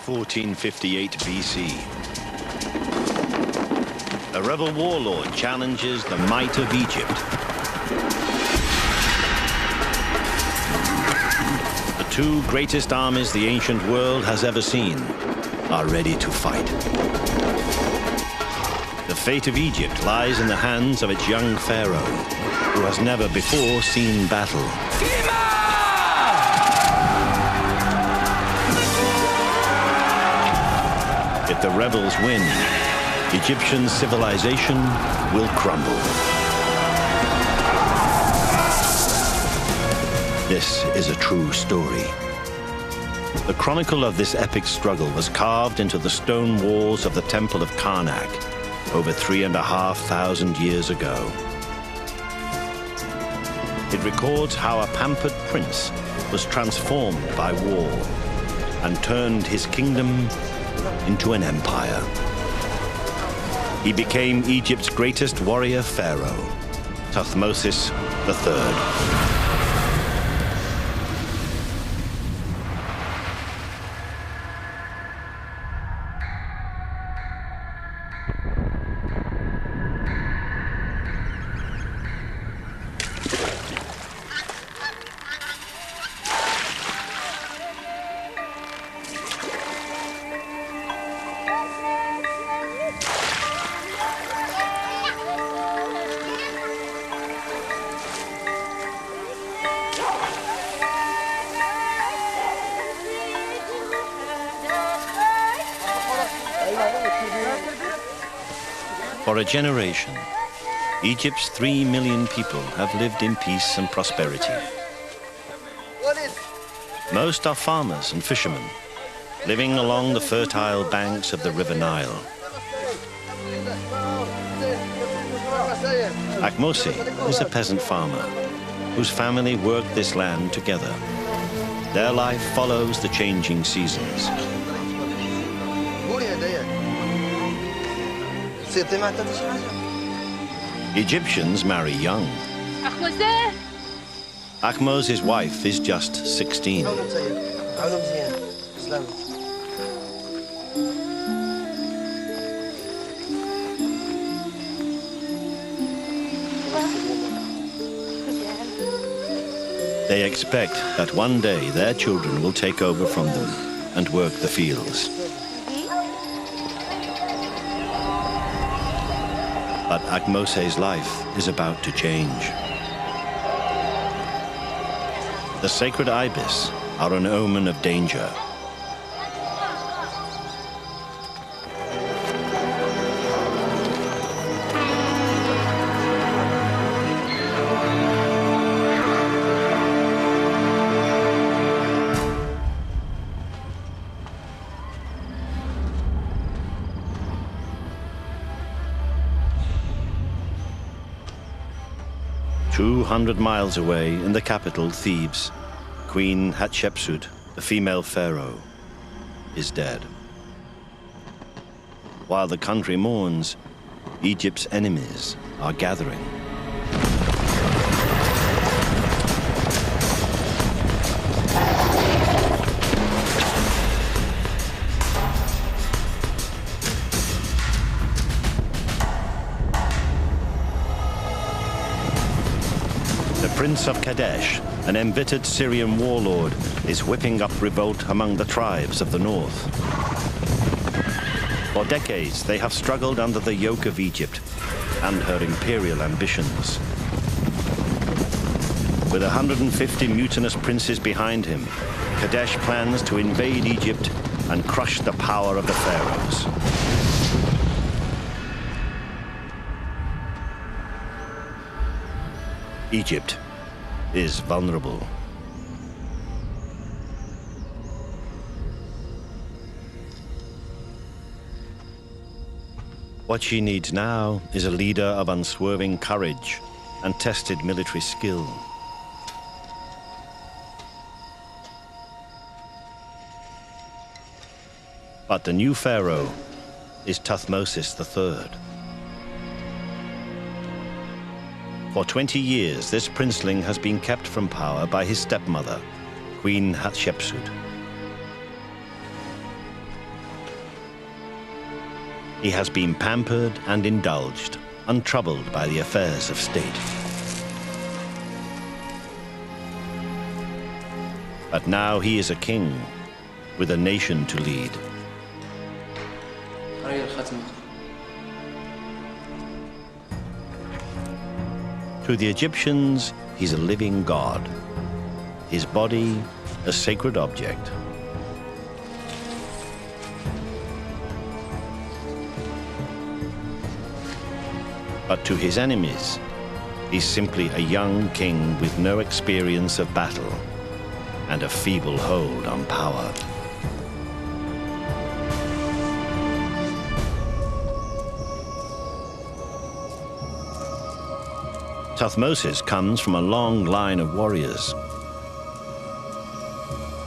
1458 BC. A rebel warlord challenges the might of Egypt. The two greatest armies the ancient world has ever seen are ready to fight. The fate of Egypt lies in the hands of its young pharaoh, who has never before seen battle. If the rebels win, Egyptian civilization will crumble. This is a true story. The chronicle of this epic struggle was carved into the stone walls of the Temple of Karnak over 3,500 years ago. It records how a pampered prince was transformed by war and turned his kingdom into an empire. He became Egypt's greatest warrior pharaoh, Thutmose III. For a generation, Egypt's 3 million people have lived in peace and prosperity. Most are farmers and fishermen, living along the fertile banks of the River Nile. Thutmose is a peasant farmer whose family worked this land together. Their life follows the changing seasons. Egyptians marry young. Thutmose's wife is just 16. They expect that one day their children will take over from them and work the fields. But Thutmose's life is about to change. The sacred ibis are an omen of danger. "200 miles away in the capital, Thebes, Queen Hatshepsut, the female pharaoh, is dead. While the country mourns, Egypt's enemies are gathering. The Prince of Kadesh, an embittered Syrian warlord, is whipping up revolt among the tribes of the north. For decades, they have struggled under the yoke of Egypt and her imperial ambitions. With 150 mutinous princes behind him, Kadesh plans to invade Egypt and crush the power of the pharaohs. Egypt is vulnerable. What she needs now is a leader of unswerving courage and tested military skill. But the new pharaoh is Thutmose III. For 20 years, this princeling has been kept from power by his stepmother, Queen Hatshepsut. He has been pampered and indulged, untroubled by the affairs of state. But now he is a king with a nation to lead. To the Egyptians, he's a living god. His body, a sacred object. But to his enemies, he's simply a young king with no experience of battle and a feeble hold on power. Thutmosis comes from a long line of warriors.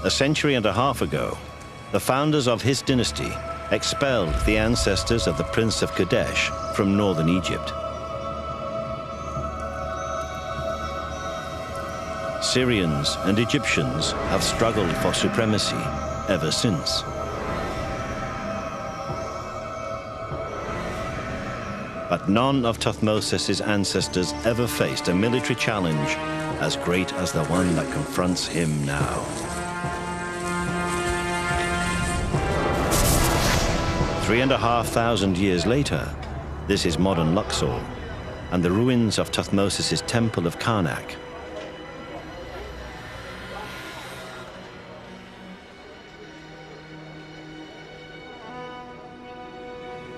A century and a half ago, the founders of his dynasty expelled the ancestors of the Prince of Kadesh from northern Egypt. Syrians and Egyptians have struggled for supremacy ever since. But none of Thutmosis's ancestors ever faced a military challenge as great as the one that confronts him now. 3,500 years later, this is modern Luxor and the ruins of Thutmosis's temple of Karnak.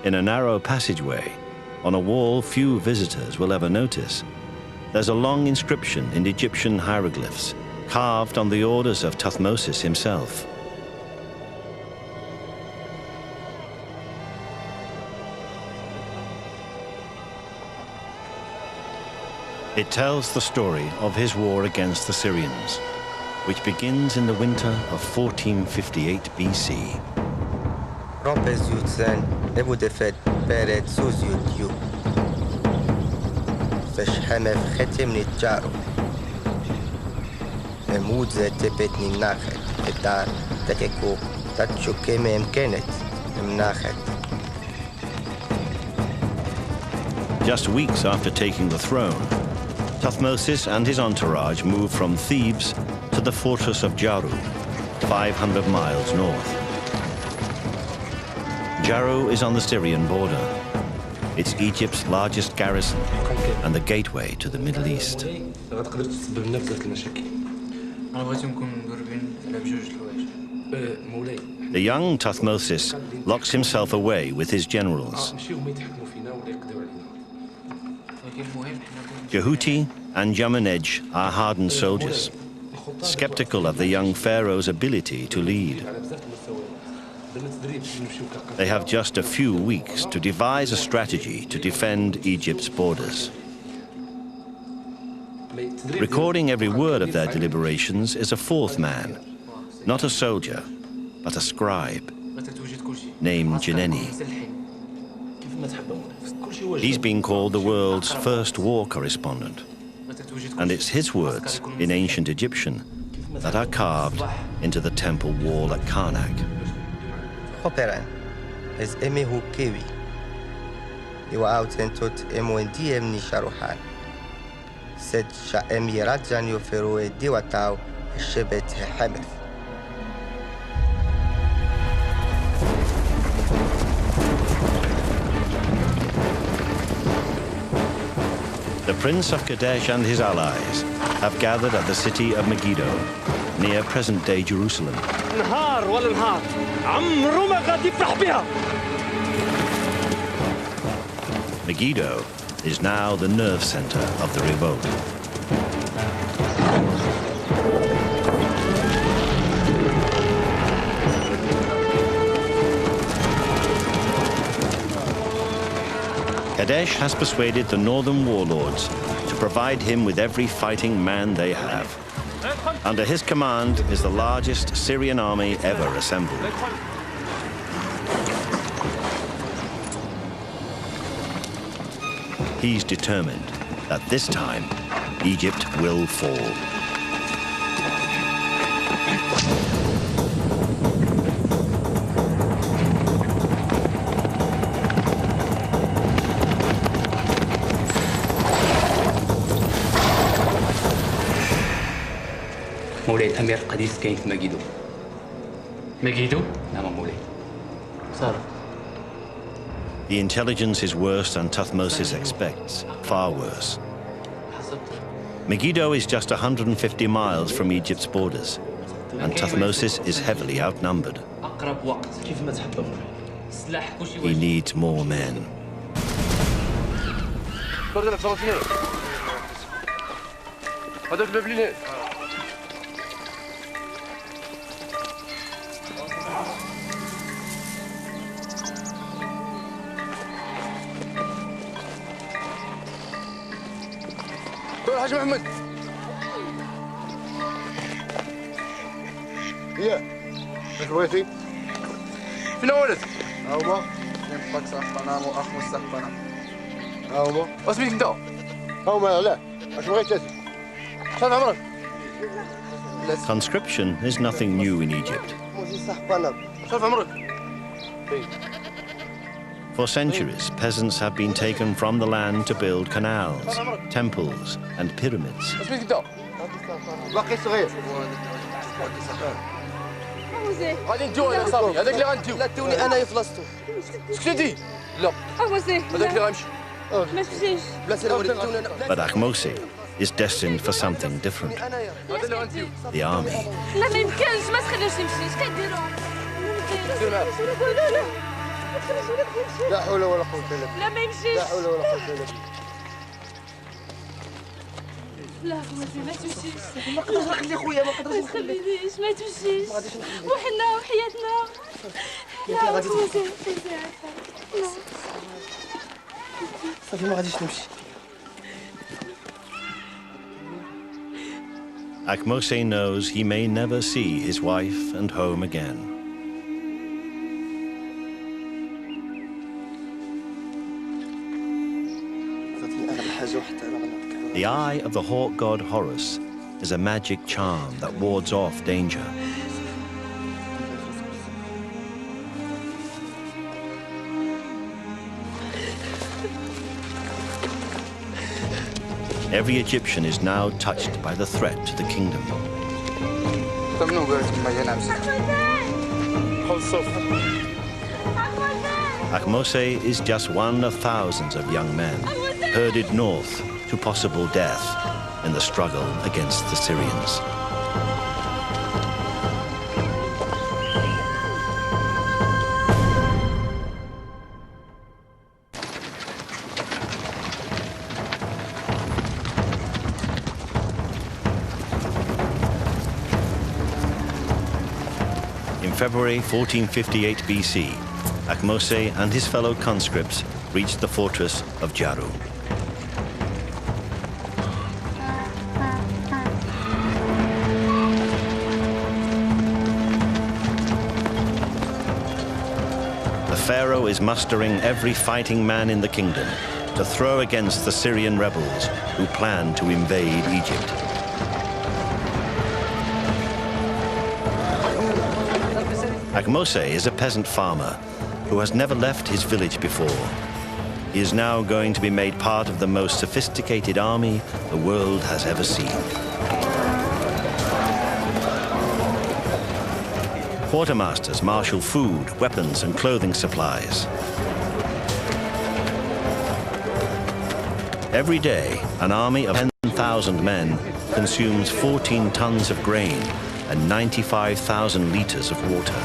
In a narrow passageway, on a wall few visitors will ever notice, there's a long inscription in Egyptian hieroglyphs, carved on the orders of Thutmosis himself. It tells the story of his war against the Syrians, which begins in the winter of 1458 BC. Just weeks after taking the throne, Thutmosis and his entourage moved from Thebes to the fortress of Jaru, 500 miles north. Jaru is on the Syrian border. It's Egypt's largest garrison and the gateway to the Middle East. The young Thutmosis locks himself away with his generals. Jehuti and Jamenej are hardened soldiers, skeptical of the young pharaoh's ability to lead. They have just a few weeks to devise a strategy to defend Egypt's borders. Recording every word of their deliberations is a fourth man, not a soldier, but a scribe, named Jeneni. He's been called the world's first war correspondent, and it's his words in ancient Egyptian that are carved into the temple wall at Karnak. Operan es hu kewi. Iwa autentot endiem ni sharuhan. Sed sha rajan yo feroe diwatau shebet hameth. The Prince of Kadesh and his allies have gathered at the city of Megiddo, near present-day Jerusalem. Megiddo is now the nerve center of the revolt. Kadesh has persuaded the northern warlords to provide him with every fighting man they have. Under his command is the largest Syrian army ever assembled. He's determined that this time, Egypt will fall. مولاي الأمير القديس كاين في ماجيدو. ميجيدو؟ نعم مولاي. صار. The intelligence is worse than Thutmose expects, far worse. Megiddo is just 150 miles from Egypt's borders, and Thutmose is heavily outnumbered. أقرب وقت كيف ما تحب مولاي. سلاح كل شيء. He needs more men. هذاك الباب اللي هنا. الحاج محمد. هي. اش بغيتي؟ فين ولد؟ ها هما باك صاحبنا واخ مستحبنا. ها هما. اسميك انت؟ ها هما لا اش بغيتي؟ شحال عمرك؟ Conscription is nothing new in Egypt. شحال عمرك؟ For centuries, peasants have been taken from the land to build canals, temples, and pyramids. اسميك انت؟ باقي صغير. غادي نديو انا صافي هذاك اللي غنديو. لا توني انا فلسطين. سكتي؟ لا هذاك اللي غنمشي. ما تمشيش. بلاصه الوريد توني انا. But Ahmose is destined for something different. هذا اللي غنديو. The army. لا ما يمكنش ما تخليوش يمشي اش كديروا؟ سير معاه. لا لا لا حول ولا قوة الا بالله. لا ما يمشيش. لا حول ولا قوة الا بالله. لا خواتي ما تمشيش. ما نقدرش نخلي خويا ما نقدرش ما نخلي. تخلينيش ما تمشيش. وحنا وحياتنا. لا غادي خواتي صافي ما غاديش نمشي. Ahmose knows he may never see his wife and home again. The eye of the hawk god Horus is a magic charm that wards off danger. Every Egyptian is now touched by the threat to the kingdom. Ahmose is just one of thousands of young men herded north to possible death in the struggle against the Syrians. In February 1458 BC, Ahmose and his fellow conscripts reached the fortress of Jaru. The pharaoh is mustering every fighting man in the kingdom to throw against the Syrian rebels who plan to invade Egypt. Ahmose is a peasant farmer who has never left his village before. He is now going to be made part of the most sophisticated army the world has ever seen. Quartermasters marshal food, weapons, and clothing supplies. Every day, an army of 10,000 men consumes 14 tons of grain and 95,000 liters of water.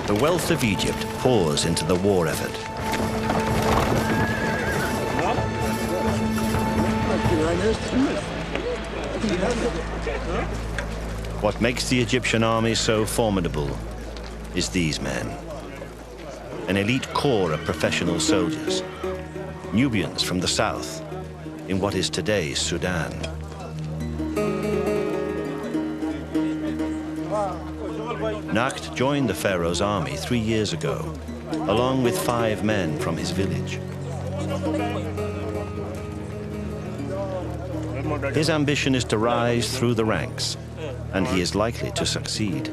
The wealth of Egypt pours into the war effort. What makes the Egyptian army so formidable is these men. An elite corps of professional soldiers, Nubians from the south, in what is today Sudan. Nakht joined the pharaoh's army 3 years ago, along with 5 men from his village. His ambition is to rise through the ranks, and he is likely to succeed.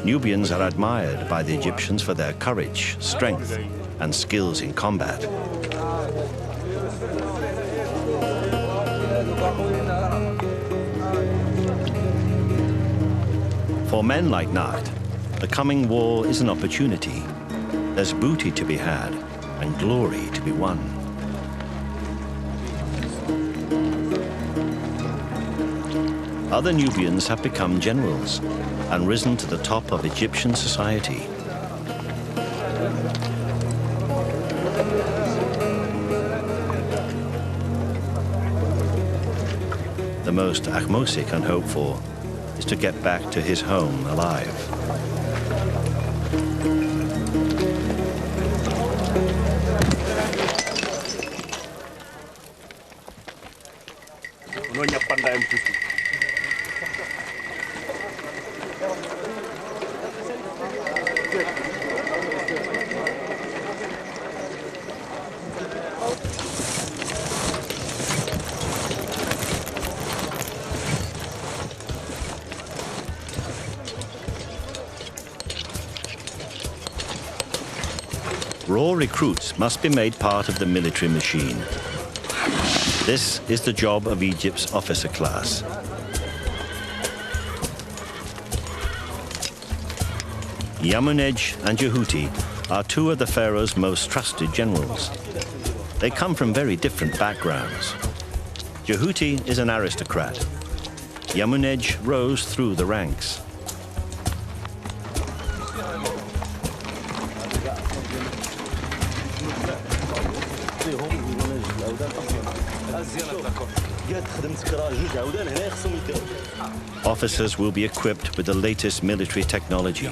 Nubians are admired by the Egyptians for their courage, strength, and skills in combat. For men like Nacht, the coming war is an opportunity. There's booty to be had and glory to be won. Other Nubians have become generals and risen to the top of Egyptian society. The most Ahmose can hope for is to get back to his home alive. Raw recruits must be made part of the military machine. This is the job of Egypt's officer class. Yamunej and Jehuti are two of the pharaoh's most trusted generals. They come from very different backgrounds. Jehuti is an aristocrat. Yamunej rose through the ranks. Officers will be equipped with the latest military technology.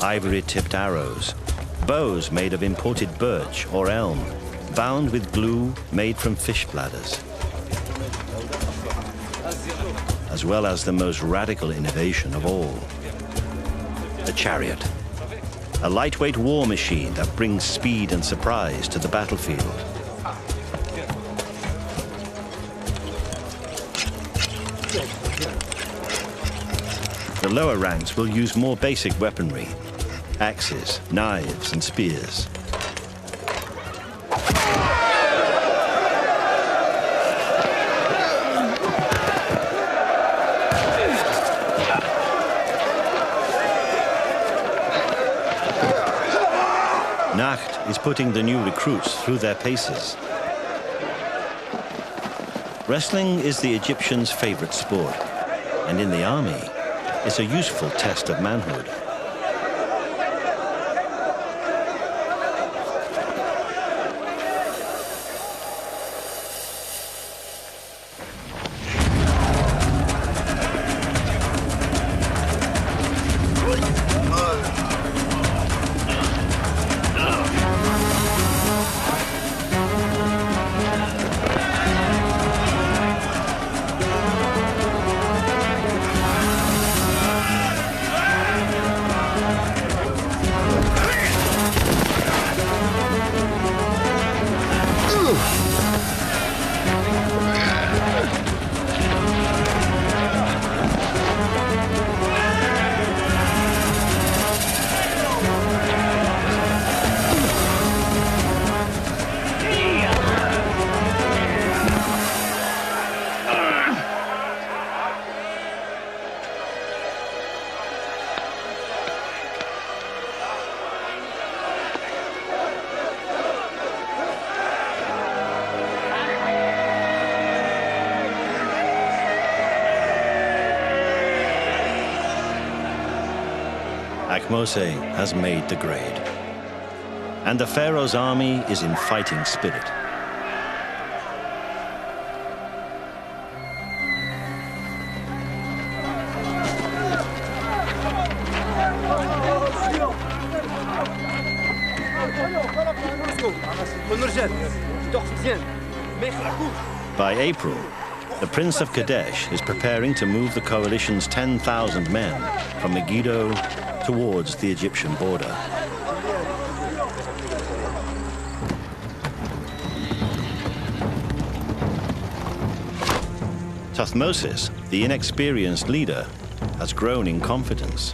Ivory-tipped arrows, bows made of imported birch or elm, bound with glue made from fish bladders, as well as the most radical innovation of all, the chariot. A lightweight war machine that brings speed and surprise to the battlefield. The lower ranks will use more basic weaponry, axes, knives, and spears. Nacht is putting the new recruits through their paces. Wrestling is the Egyptians' favorite sport, and in the army, it's a useful test of manhood. Ahmose has made the grade, and the pharaoh's army is in fighting spirit. By April, the Prince of Kadesh is preparing to move the coalition's 10,000 men from Megiddo towards the Egyptian border. Thutmose, the inexperienced leader, has grown in confidence.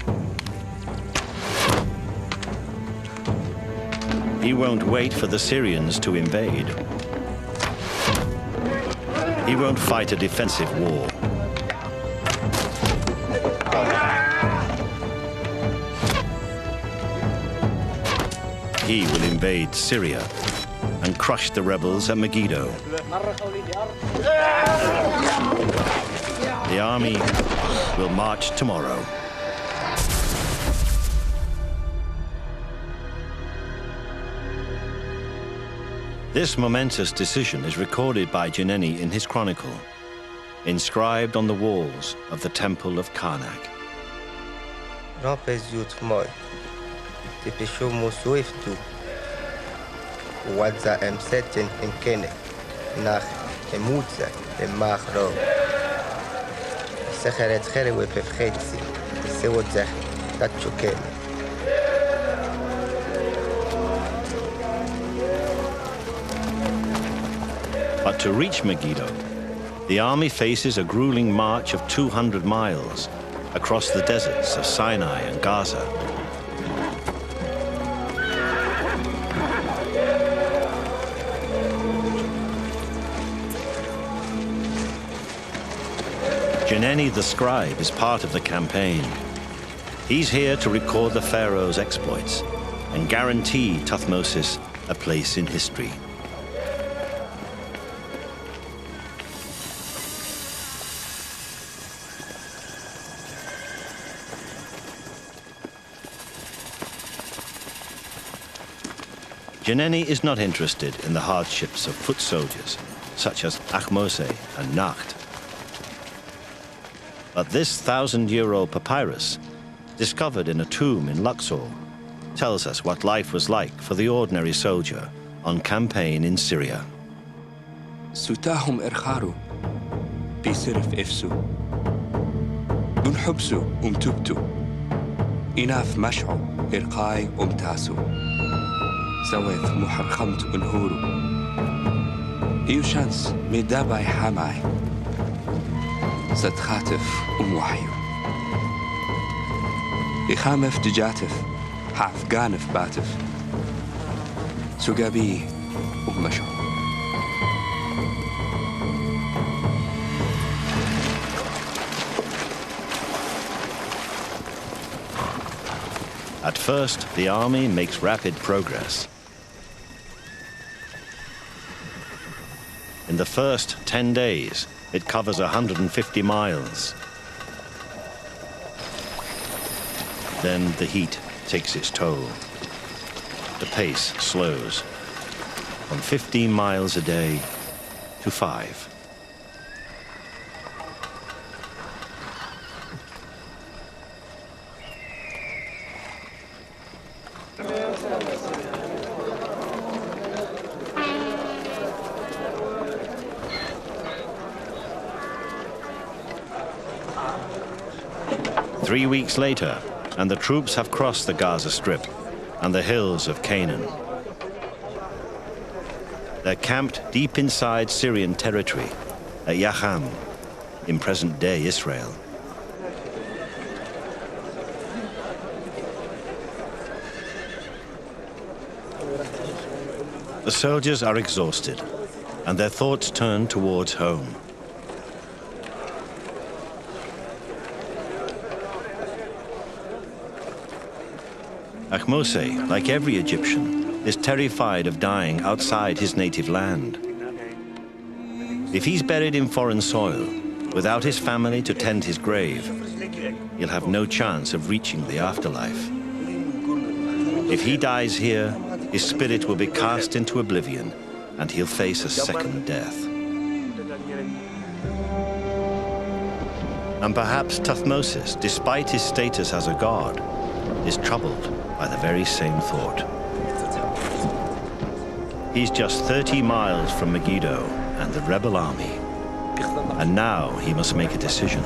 He won't wait for the Syrians to invade. He won't fight a defensive war. he will invade Syria and crush the rebels at Megiddo. The army will march tomorrow. This momentous decision is recorded by Jeneni in his chronicle, inscribed on the walls of the temple of Karnak. But to reach Megiddo, the army faces a grueling march of 200 miles across the deserts of Sinai and Gaza. Jeneni the scribe is part of the campaign. He's here to record the pharaoh's exploits and guarantee Thutmose a place in history. Jeneni is not interested in the hardships of foot soldiers, such as Ahmose and Nacht. But this 1,000-year-old papyrus, discovered in a tomb in Luxor, tells us what life was like for the ordinary soldier on campaign in Syria. ستاهم إرخارو بيصرف إفسو دون حبسو تبتو إناف مشعو إرقاي تاسو زويث محرخمت انهورو إيوشانس ميداباي حاماي ستخاتف وحيو إخامف دجاتف حاف قانف باتف سقابي ومشعو. At first, the army makes rapid progress. In the first 10 days, it covers 150 miles. Then the heat takes its toll. The pace slows from 15 miles a day to 5. Three weeks later, and the troops have crossed the Gaza Strip and the hills of Canaan. They're camped deep inside Syrian territory at Yacham, in present-day Israel. The soldiers are exhausted, and their thoughts turn towards home. Ahmose, like every Egyptian, is terrified of dying outside his native land. If he's buried in foreign soil, without his family to tend his grave, he'll have no chance of reaching the afterlife. If he dies here, his spirit will be cast into oblivion, and he'll face a second death. And perhaps Thutmose, despite his status as a god, is troubled by the very same thought. He's just 30 miles from Megiddo and the rebel army, and now he must make a decision.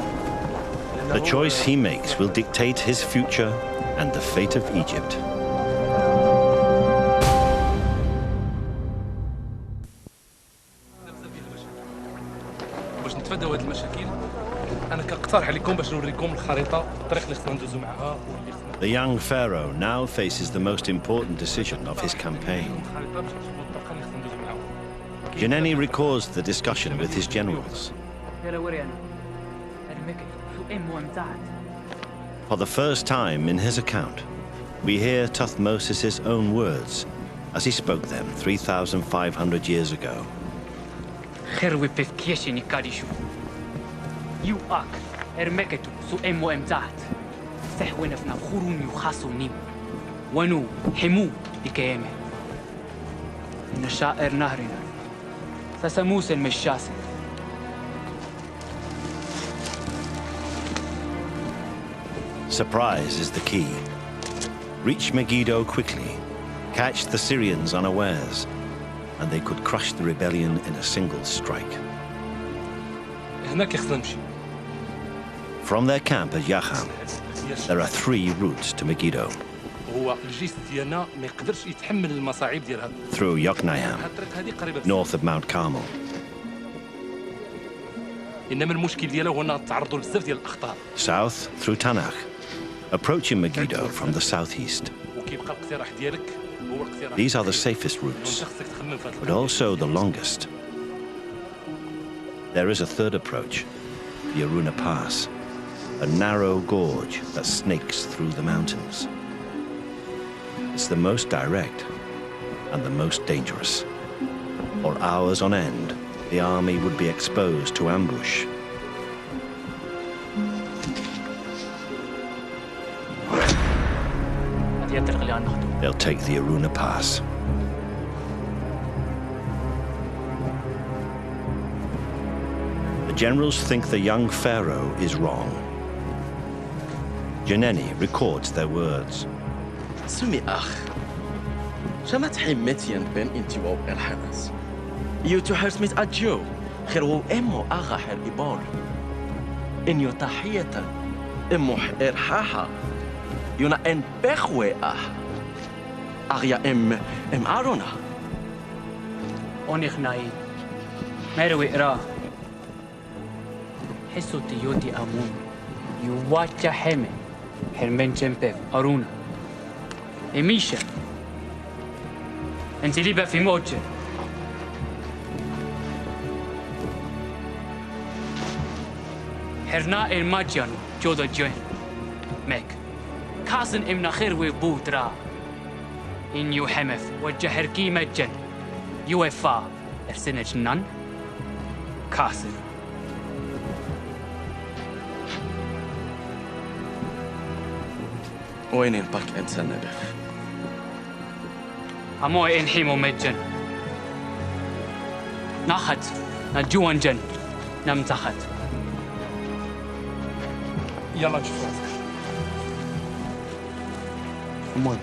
The choice he makes will dictate his future and the fate of Egypt. باش نتفاداو هاد المشاكل انا كنقترح عليكم باش نوريكم الخريطه الطريق اللي خصنا ندوزو معها. The young pharaoh now faces the most important decision of his campaign. Jeneni records the discussion with his generals. For the first time in his account, We hear Thutmoses' own words as he spoke them 3,500 years ago. خروي بفكيشي نكاريشو يو اك ارمكتو سو امو امزات سحونا فنا خورون يخاصو نيم ونو حمو لكيامه نشائر نهرنا سسموس المشاسن Surprise is the key. Reach Megiddo quickly, catch the Syrians unawares, and they could crush the rebellion in a single strike. هناك خصنا نمشي. From their camp at Yacham, there are 3 routes to Megiddo. هو الجيش ديالنا ما يقدرش يتحمل المصاعب ديال هذا. Through Yokneam, الطريق هذه قريبة north of Mount Carmel. إنما المشكل ديالها هو أنها تعرضوا لبزاف ديال الأخطار. South through Tanakh, approaching Megiddo from the southeast. وكيبقى الاقتراح ديالك هو الاقتراح. These are the safest routes, but also the longest. There is a third approach, the Aruna Pass, a narrow gorge that snakes through the mountains. It's the most direct and the most dangerous. For hours on end, the army would be exposed to ambush. They'll take the Aruna Pass. The generals think the young pharaoh is wrong. Janeni records their words. سمي أخ شمت حمتين بين انتي وو الحنس يو تحرس ميت أجو خيرو إمو أغا حر إبار إن يو تحية إمو حر حاحا يونا إن بخوي أغيا إم أرونا أونيخ ناي مروي إرا حسو تيوتي أمون يواتشا حمي حرمين جنبه أرونا إميشا أنت ليبا في موجة حرنا الماجيان جودا جوين ميك كاسن إمنا خير وبوترا إن يو حمف وجهر كي مجن يوفا إرسنة جنان كاسن وين الباك إنسان نبف أمو إنحيمو مجن ناخد نجوان جن نمتخد يلا نشوف راسك. أمون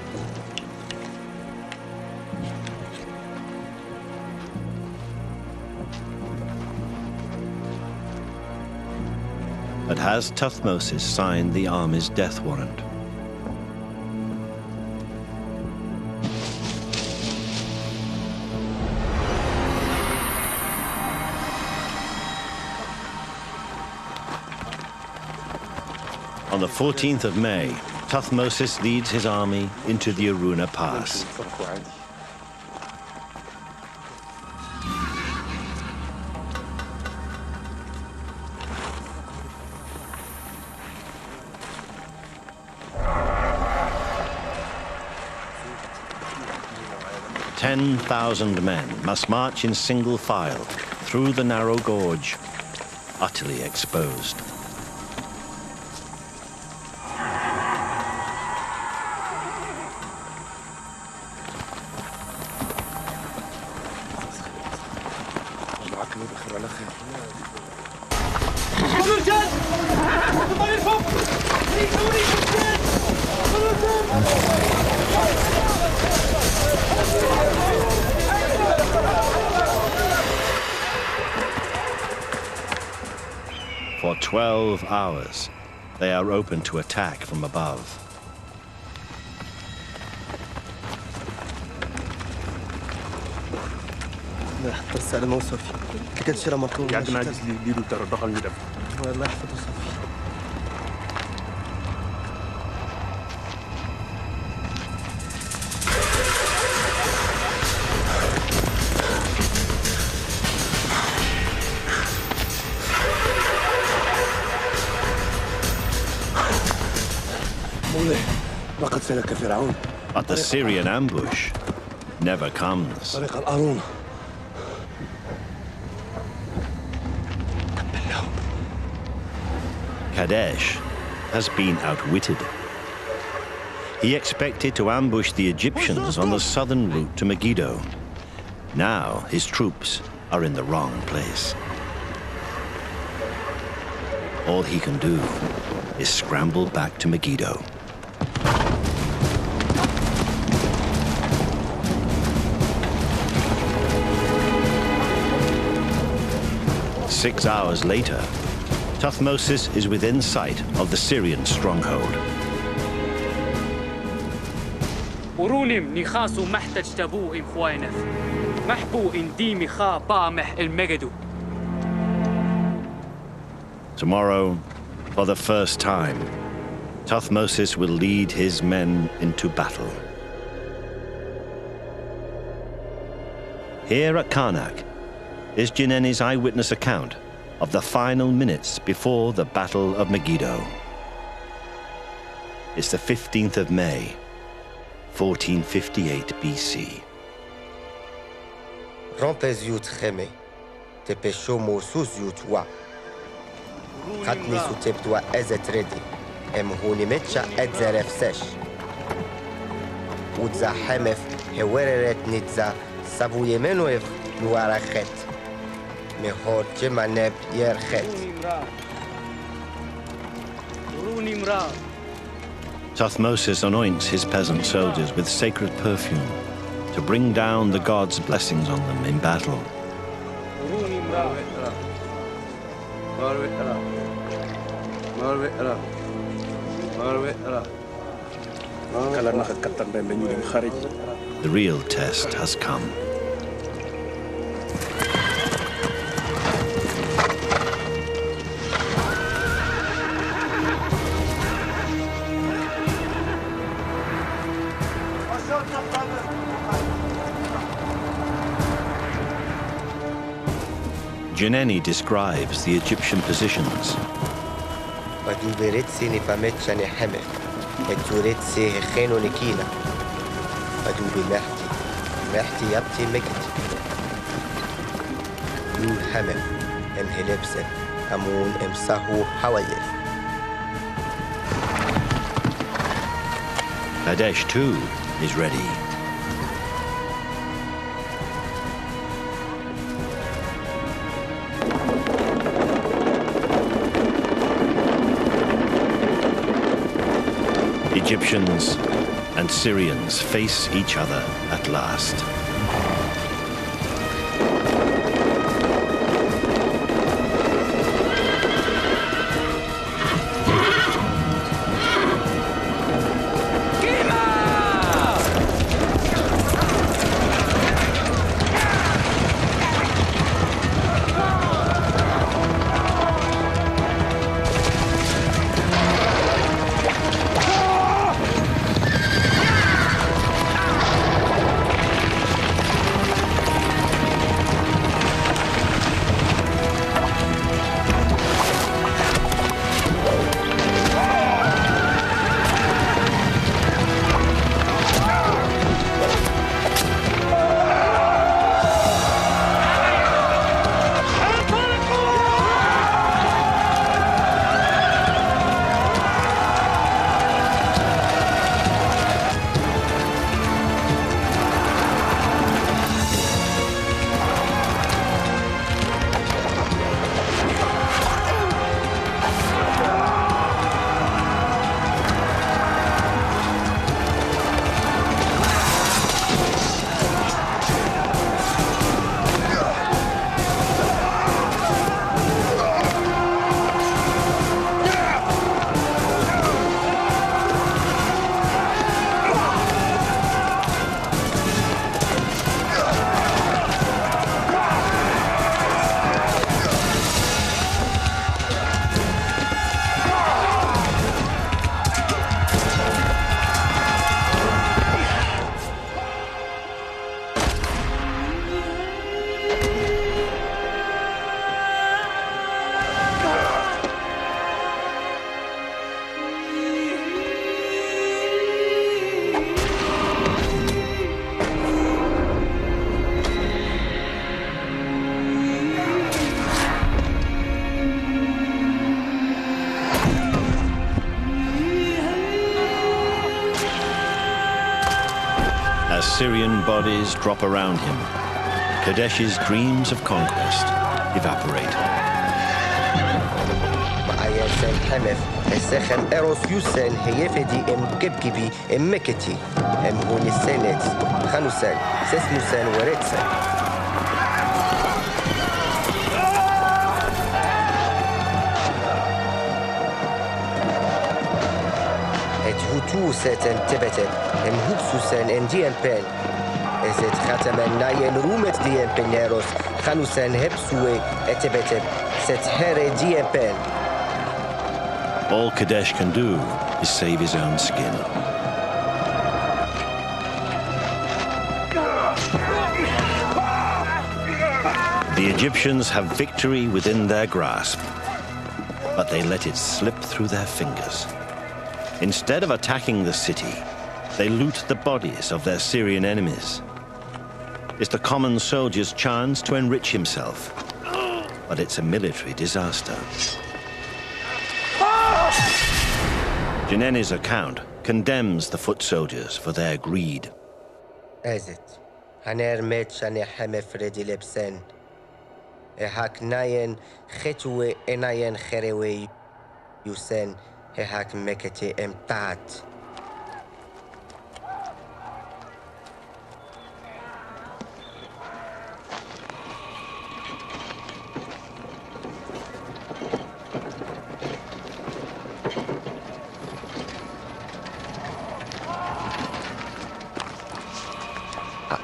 But has Thutmoses signed the army's death warrant? On the 14th of May, Thutmoses leads his army into the Aruna Pass. "10,000 men must march in single file through the narrow gorge, utterly exposed. For 12 hours, they are open to attack from above. حط السلامة وصافي. كتشي راه مطلوب. قاعد ناقص لي يديروا ترى الرقم اللي الله يحفظه صافي. مولاي لقد سلك فرعون But the Syrian ambush never comes. طريق القارون. Kadesh has been outwitted. He expected to ambush the Egyptians on the southern route to Megiddo. Now his troops are in the wrong place. All he can do is scramble back to Megiddo. Six hours later, Thutmose is within sight of the Syrian stronghold. ورونم نخاسو محتاج تبو إم خوينف محبو إن ديمي خا بامح المجدو. Tomorrow, for the first time, Thutmose will lead his men into battle. Here at Karnak is Jineni's eyewitness account of the final minutes before the Battle of Megiddo. It's the 15th of May, 1458 BC. Rampez yut cheme, te peshomo sus yut wa. Hatni su teptua ezet redi, em huni metcha edzeref sesh. Udza hemef hewereret nitza savu yemenoev nuarachet. Mehor jemaneb yerchet. Thutmose anoints his peasant soldiers with sacred perfume to bring down the gods' blessings on them in battle. The real test has come. Jineni describes the Egyptian positions. Kadesh too is ready. Egyptians and Syrians face each other at last. Syrian bodies drop around him, Kadesh's dreams of conquest evaporate. Ma'ayasen Hamef, Esechem Eros Yusen, Heyefedi Kebkibi, Meketi, Hunisenet, Hanusen, Sesmusen, Weretsen. Hutu seten tebetet, hupsusen en diempen. Ezet khatamen nayen rumet diempeneros, khanusen hepsue etebetet, set here diempen. All Kadesh can do is save his own skin. The Egyptians have victory within their grasp, but they let it slip through their fingers. Instead of attacking the city, they loot the bodies of their Syrian enemies. It's the common soldier's chance to enrich himself, but it's a military disaster. Janeni's account condemns the foot soldiers for their greed. Ezet, haner met shane hame fredi lepsen. Ehak nayen chetue enayen cherewe yusen. Ehak mekete emtat.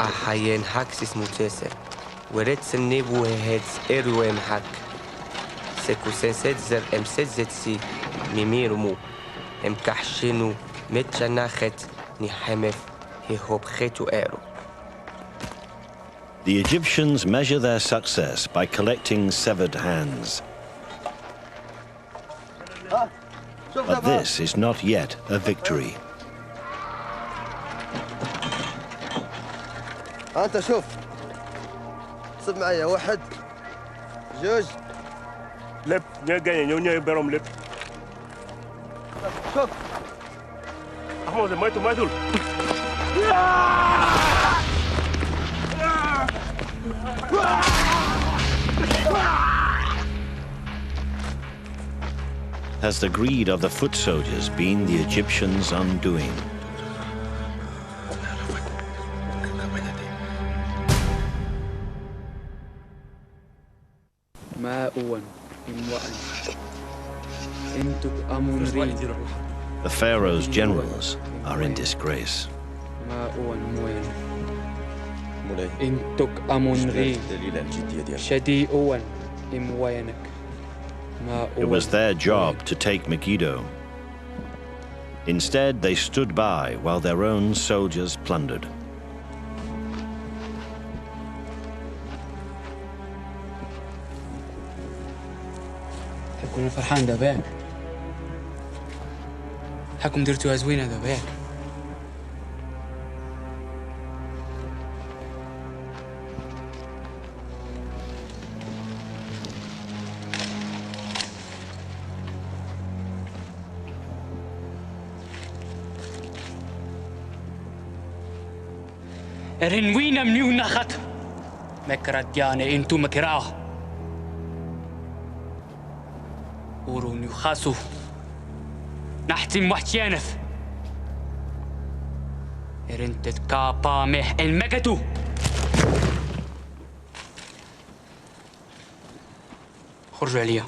Ahayen haksis mutese. Weretsen nebu heads eruem hak. Sekusensetzer emsetzetsi. Mimirumu, Kahshinu, Metjanachet, Nihemef, Hehopchetu Eru. The Egyptians measure their success by collecting severed hands. But this is not yet a victory. أنت شوف صب معايا واحد جوج لب نيجا نيونيا يبرم لب شوف أحمد ما يدول Has the greed of the foot soldiers been the Egyptians' undoing? The Pharaoh's generals are in disgrace. It was their job to take Megiddo. Instead, they stood by while their own soldiers plundered. حكون فرحان داباك حكم درتوها زوينة داباك رنوينا منيو نخط مكرت ياني انتو مكراه ورون يخاسو نحتي محتيانف رنتت كابا مح المجدو خرجوا عليا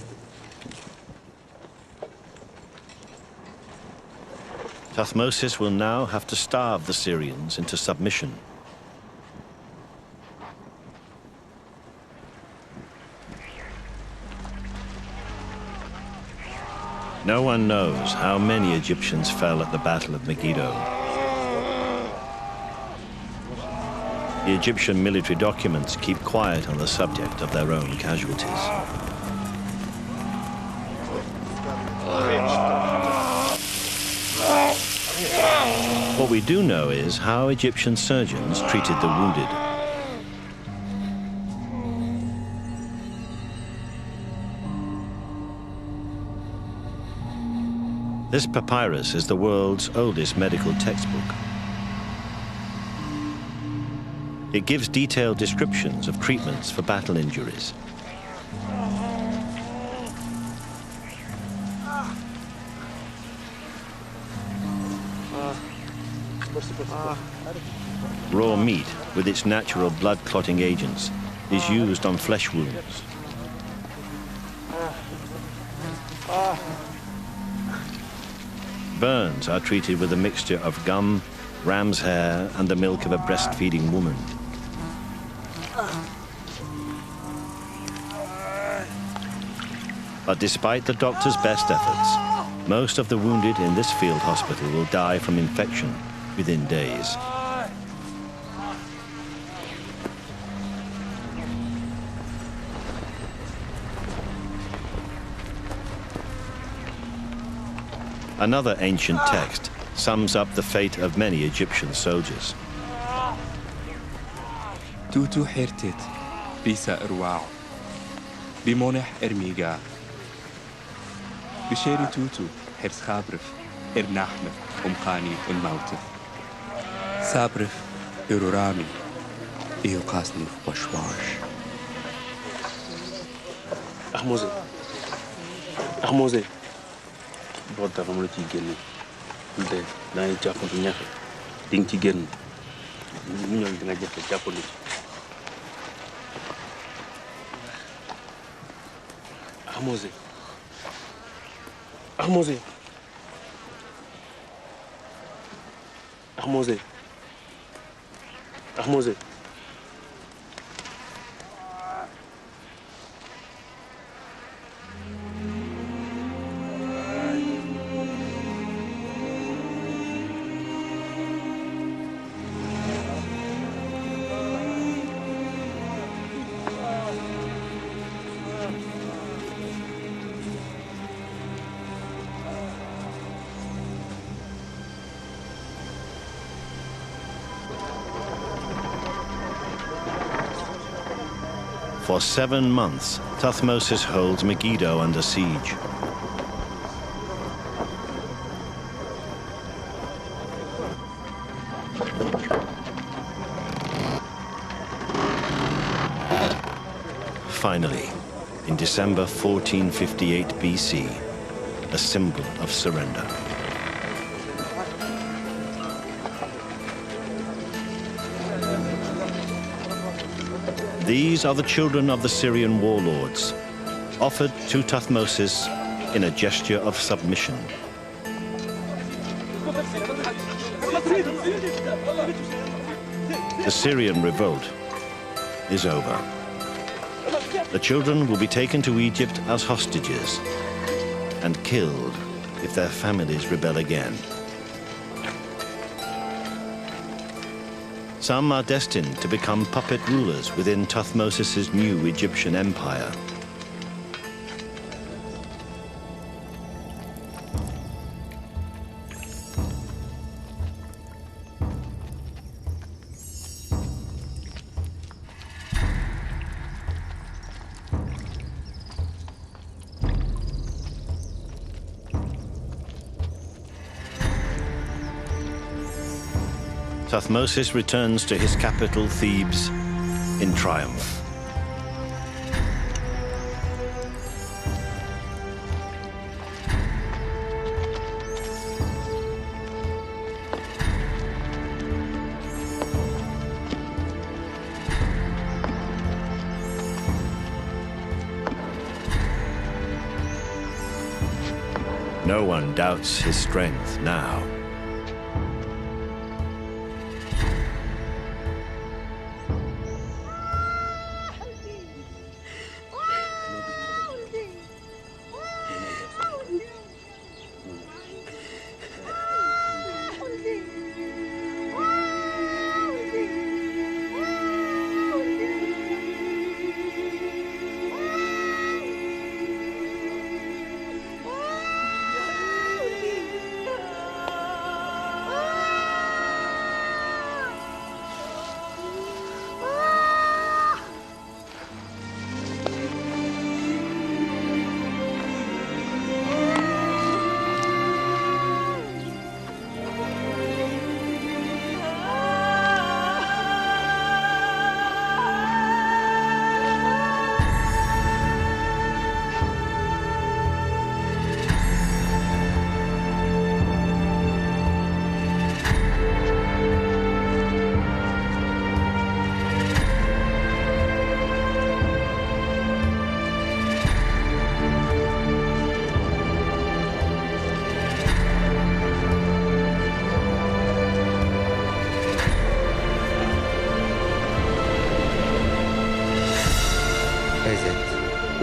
Thutmosis will now have to starve the Syrians into submission. No one knows how many Egyptians fell at the Battle of Megiddo. The Egyptian military documents keep quiet on the subject of their own casualties. What we do know is how Egyptian surgeons treated the wounded. This papyrus is the world's oldest medical textbook. It gives detailed descriptions of treatments for battle injuries. Raw meat, with its natural blood-clotting agents, is used on flesh wounds. Burns are treated with a mixture of gum, ram's hair, and the milk of a breastfeeding woman. But despite the doctor's best efforts, most of the wounded in this field hospital will die from infection within days. Another ancient text sums up the fate of many Egyptian soldiers. توتو حيرتت بيسا إرواعو بمونح إرميقا بشيري توتو حرس خابرف إرناحمف أمخاني الموتف سابرف إرورامي إيو قاسني بشواش أحموزي أحموزي بوتا فمولو تي جيني نتي داني جاكو دي نياخي دين تي جين نيول دينا جاكو جاكو لي أحموزي أحموزي أحموزي أحموزي For 7 months, Thutmose holds Megiddo under siege. Finally, in December 1458 BC, a symbol of surrender. These are the children of the Syrian warlords, offered to Thutmose in a gesture of submission. The Syrian revolt is over. The children will be taken to Egypt as hostages and killed if their families rebel again. Some are destined to become puppet rulers within Thutmose's new Egyptian empire. Thutmose returns to his capital, Thebes, in triumph. No one doubts his strength now.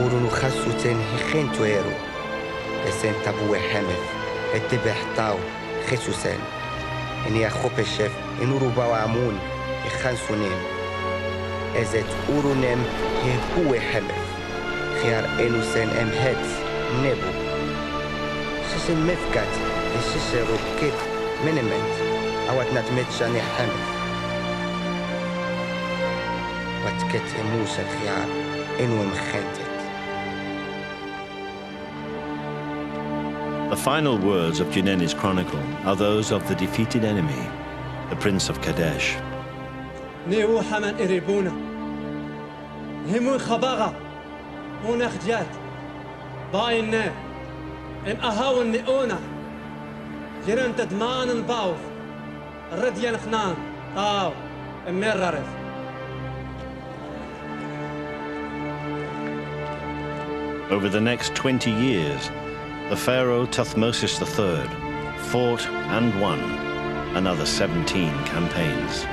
urunu khasuten hikhentu eru. Esen tabu hamef. Etibehtaw khesusen. Ini akhope chef inuru bawamun ikhansunim. Ezet urunem he huwe hamef. Khiar enusen emhet nebu. Sisen mefkat sisen rokit menement. Awat natmet shani hamef. Watket musa khiar enu mkhentet. The final words of Jineni's chronicle are those of the defeated enemy, the Prince of Kadesh. نيو حمن إريبونا همو خباغا هنا خجات باينا ام أهاو النئونا جيران تدمان الباوف الرديان خنان طاو امير Over the next 20 years, the pharaoh Thutmose III fought and won another 17 campaigns.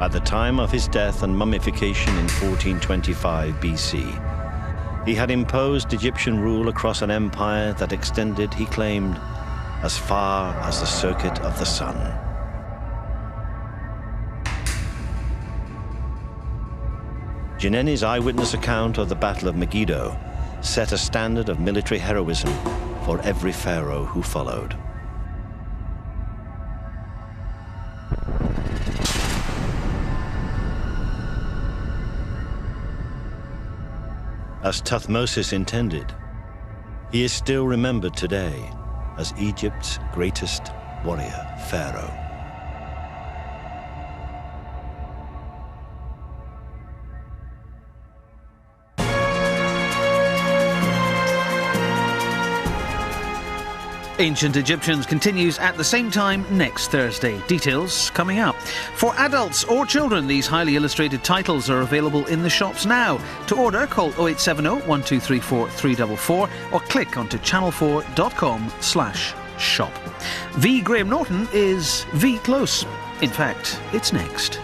At the time of his death and mummification in 1425 BC, he had imposed Egyptian rule across an empire that extended, he claimed, as far as the circuit of the sun. Jineni's eyewitness account of the Battle of Megiddo set a standard of military heroism for every pharaoh who followed. As Thutmose intended, he is still remembered today as Egypt's greatest warrior pharaoh. Ancient Egyptians continues at the same time next Thursday. Details coming up. For adults or children, these highly illustrated titles are available in the shops now. To order, call 0870 1234 344 or click onto channel4.com/shop. V. Graham Norton is V Close. In fact, it's next.